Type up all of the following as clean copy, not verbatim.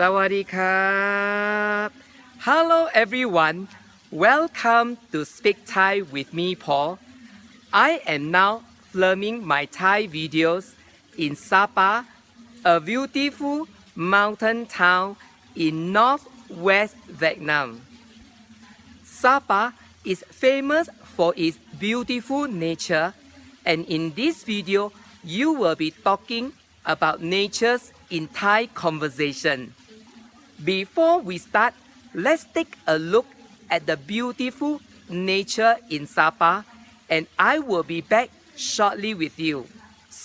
สวัสดีครับ Hello everyone. Welcome to Speak Thai with me, Paul. I am now filming my Thai videos in Sapa, a beautiful mountain town in northwest Vietnam. Sapa is famous for its beautiful nature, and in this video, you will be talking about natures in Thai conversation. Before we start, let's take a look at the beautiful nature in Sapa, and I will be back shortly with you.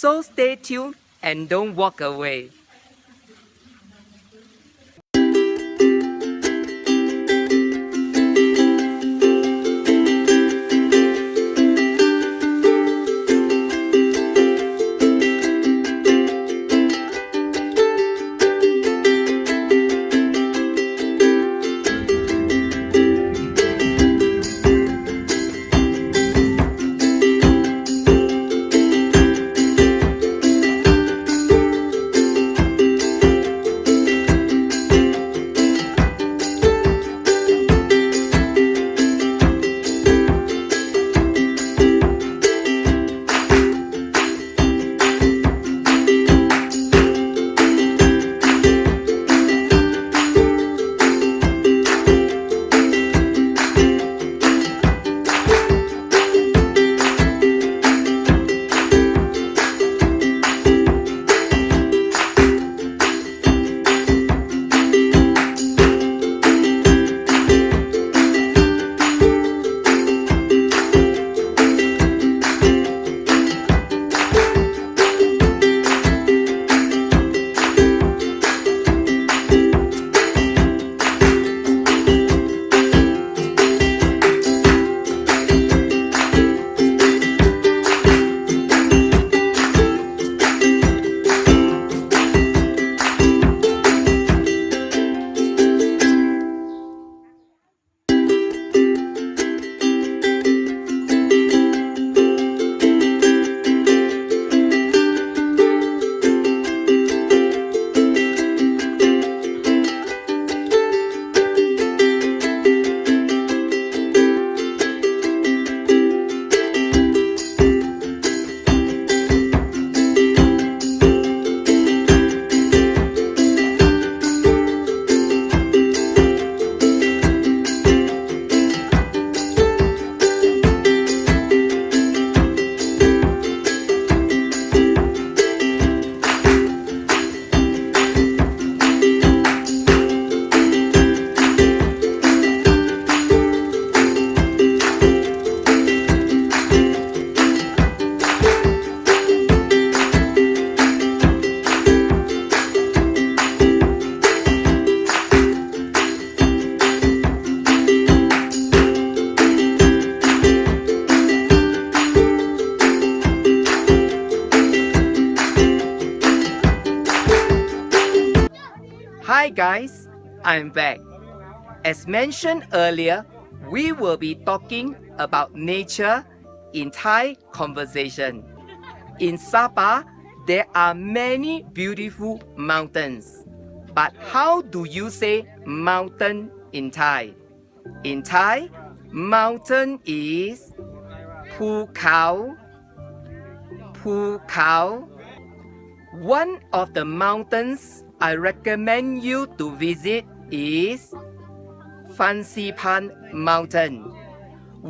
So stay tuned and don't walk away. Hi guys, I'm back. As mentioned earlier, we will be talking about nature in Thai conversation. In Sapa, there are many beautiful mountains. But how do you say mountain in Thai? In Thai, mountain is ภูเขา ภูเขา One of the mountains I recommend you to visit is Fansipan Mountain,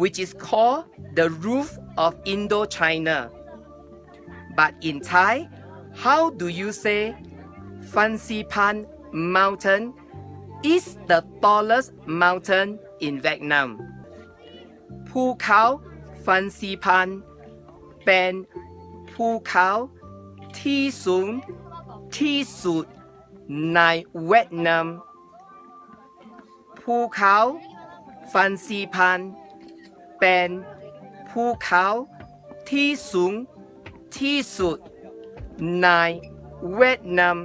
which is called the roof of Indochina. But in Thai, how do you say Fansipan Mountain is the tallest mountain in Vietnam? ภูเขา Fansipan เป็นภูเขาที่สูงที่สุดในเวียดนาม ภูเขาฟันซีพันเป็นภูเขาที่สูงที่สุดในเวียดนาม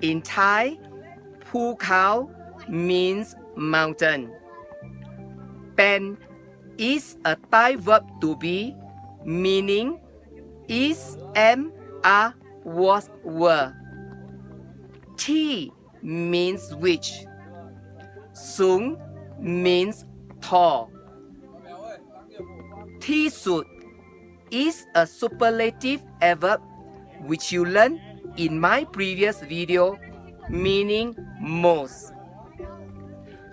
In Thai, ภูเขา means mountain. เป็น is a Thai verb to be, meaning is, am, are, was, were. T means which. Sung means tall. Tisut is a superlative adverb which you learned in my previous video, meaning most.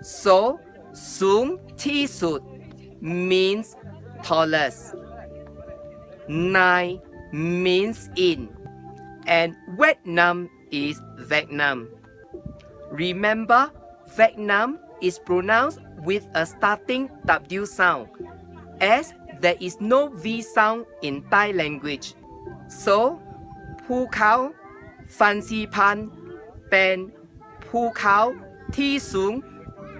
So, sung tisut means tallest. Nai means in, and Vietnam is Vietnam. Remember, Vietnam is pronounced with a starting W sound, as there is no V sound in Thai language. So, ภูเขาฟันซีพันเป็นภูเขาที่สูง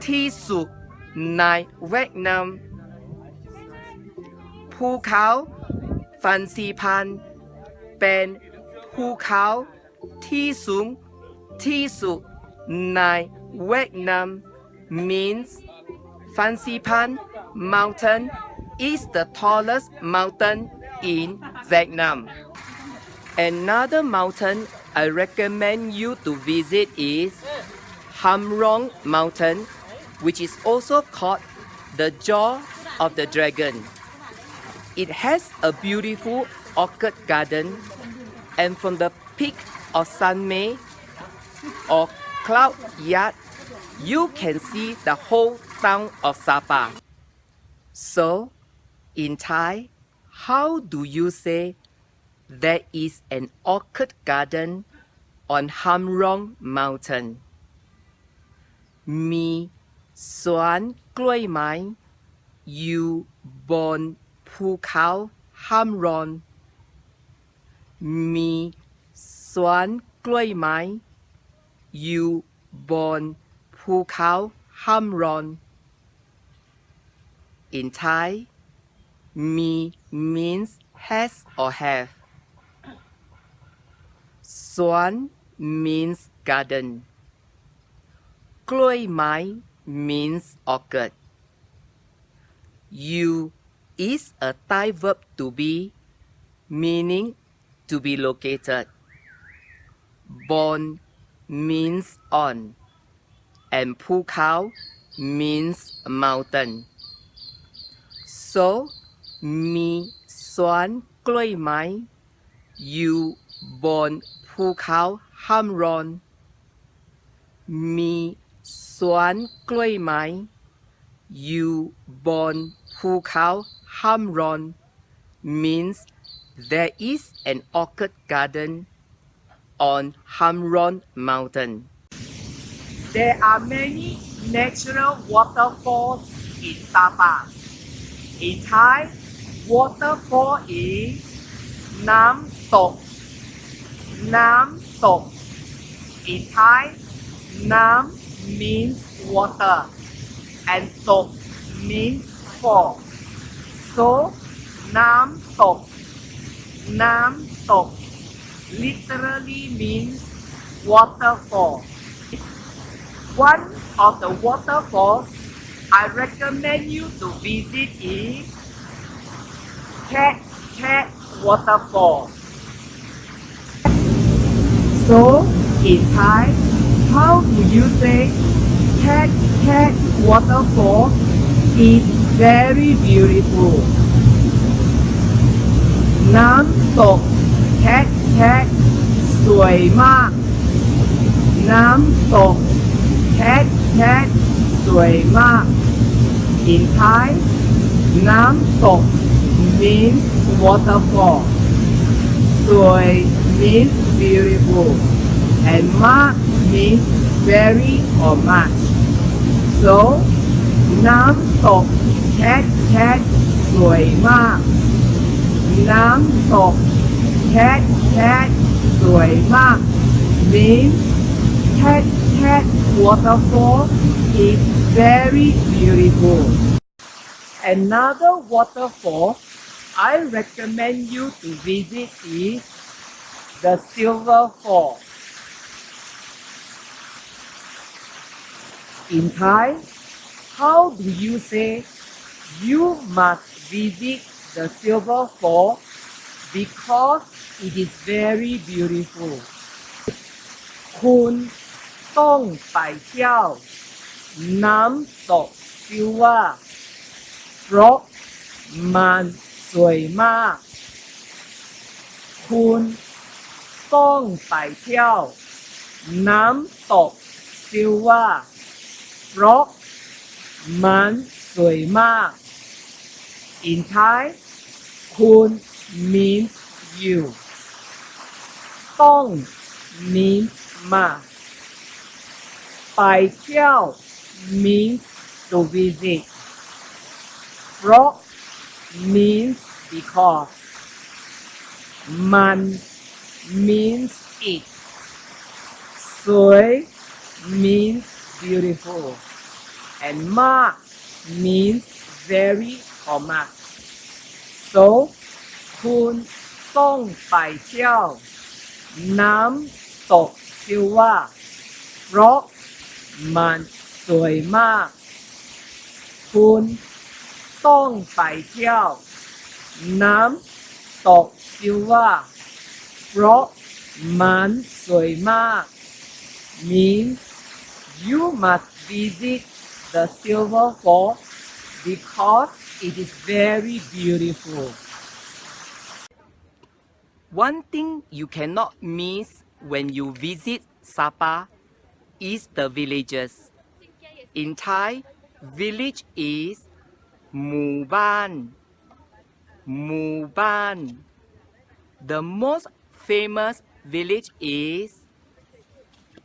ที่สุดในเวียดนามภูเขาฟันซีพันเป็นภูเขาที่สูงที่สุดในเวียดนาม means Fansipan mountain is the tallest mountain in Vietnam. Another mountain I recommend you to visit is Ham Rong Mountain, which is also called the Jaw of the Dragon. It has a beautiful orchid garden, and from the peak of San Mei or Cloud Yard, you can see the whole town of Sapa. So, in Thai, how do you say there is an orchid garden on Ham Rong Mountain? มีสวนกล้วยไม้อยู่บนภูเขาห้ามร้อนมีสวนกล้วยไม้อยู่บนภูเขาห้ามร้อน In Thai, mi means has or have. Swan means garden. กล้วยไม้ means orchid. You is a Thai verb to be, meaning to be located. Bon means on, and ภูเขา means mountain. So, มีสวนกล้วยไม้อยู่บนภูเขาห้ามร้อนมีสวนกล้วยไม้อยู่บนภูเขาห้ามร้อน means there is an orchid garden on Ham Ron Mountain. There are many natural waterfalls in Sapa. In Thai, waterfall is Nam Tok. Nam Tok. In Thai, Nam means water and Tok means fall. So, Nam Tok. Nam Tok literally means waterfall. One of the waterfalls I recommend you to visit is Cat Waterfall. So, in Thai, how do you say Cat Waterfall is very beautiful? น้ำตกแคะสวยมากน้ำตกแคะสวยมาก In Thai, น้ำตก means waterfall. สวย means beautiful. And มาก means very or much. So, น้ำตกแคะสวยมากน้ำตกแคะสวยมาก means cat waterfall is very beautiful. Another waterfall I recommend you to visit is the Silver Fall. In Thai, how do you say you must visit the Silver Fall because it is very beautiful? คุณต้องไปเที่ยวน้ำตกซิลว่าเพราะมันสวยมากคุณต้องไปเที่ยวน้ำตกซิลว่าเพราะมันสวยมาก In Thai คุณ means you ต้อง means must ไปเที่ยว means to visit เพราะ means because มัน means it สวย means beautiful and มาก means very or much so คุณต้องไปเที่ยวน้ำตกซิลว่าเพราะมันสวยมากคุณต้องไปเที่ยวน้ำตกซิลว่าเพราะมันสวยมาก means you must visit the silver fall because it is very beautiful. One thing you cannot miss when you visit Sapa is the villages. In Thai, village is หมู่บ้าน หมู่บ้าน The most famous village is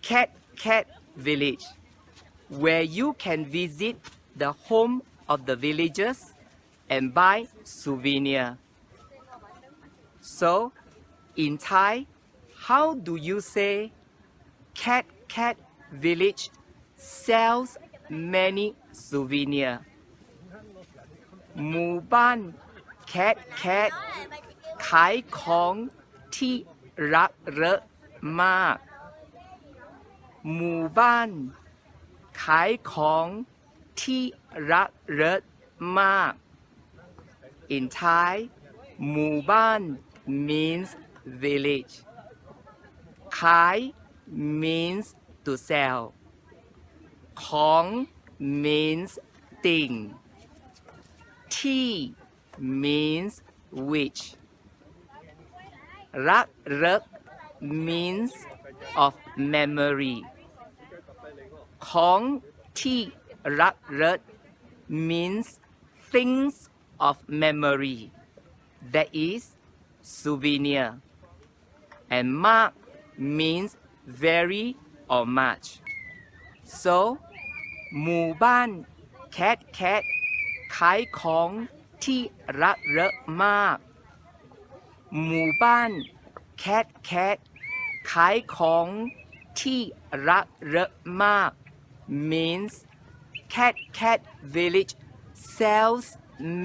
Cat village, where you can visit the home of the villagers and buy souvenir. So, in Thai, how do you say Cat village sells many souvenir? หมู่บ้าน Cat ขายของที่รักเรอะมากหมู่บ้านขายของที่รักเรอะมาก In Thai หมู่บ้าน means village ขาย means to sell ของ means thing ที่ means which รักเรอะ means of memory ของที่รักเรอะ means things of memory that is souvenir and มาก means very or much so หมู่บ้าน Cat ขายของที่รักเรอะมากหมู่บ้าน Cat ขายของที่รักเรอะมาก means Cat village sells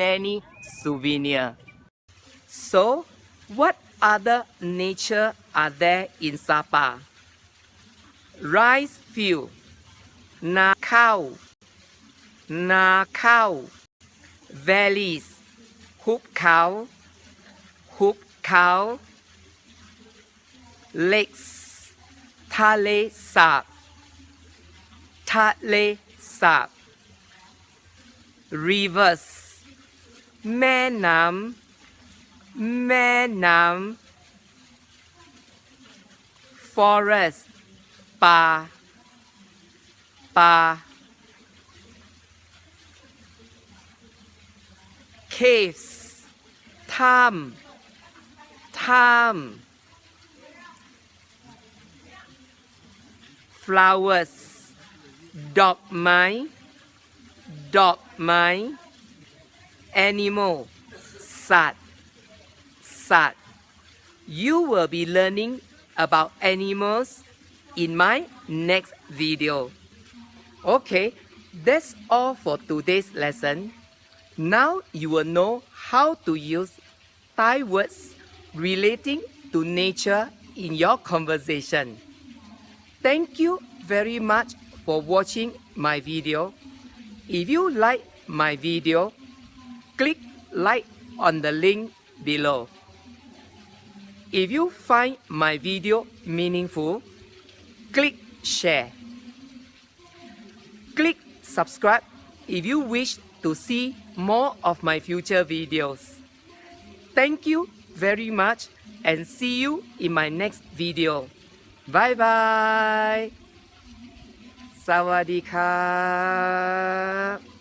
many souvenirs. So, what other nature are there in Sapa? Rice field, นาข้าว valleys, หุบเขา lakes, ทะเลสาบ rivers, แม่น้ำ forest, ป่า caves, ถ้ำ flowers, ดอกไม้ animal, สัตว์ You will be learning about animals in my next video. Okay, that's all for today's lesson. Now you will know how to use Thai words relating to nature in your conversation. Thank you very much for watching my video. If you like my video, click like on the link below. If you find my video meaningful, click share. Click subscribe if you wish to see more of my future videos. Thank you very much and see you in my next video. Bye bye. สวัสดีครับ